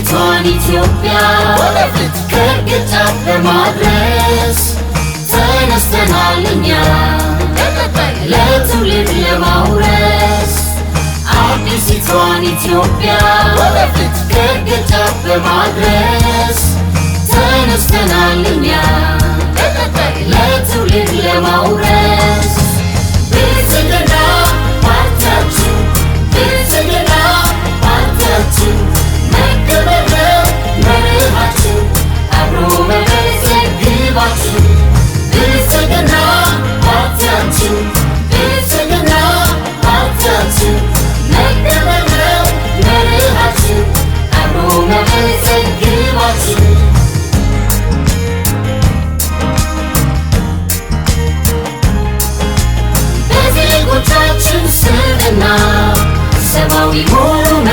አዲሲቷን ኢትዮጵያ ወደፊት ከግጫፍ ለማድረስ ተነስተናል እኛ ለትውልድ ለማውረስ አዲሲቷን ኢትዮጵያ ወደፊት ከግጫፍ ለማድረስ ተነስተናል እኛ ለትውልድ ለማውረስ ብልጽግና ፓርቲያችን ብልጽግና ፓርቲያችን መከበር ነው መርሃችን አብሮ መበልጸግ ግባችን ብልጽግና ፓርቲያችን ብልጽግና ፓርቲያችን መከበር ነው መርሃችን አብሮ መበልጸግ ግባችን በዜጎቻችን ስብዕና ሰብአዊ ሆኖ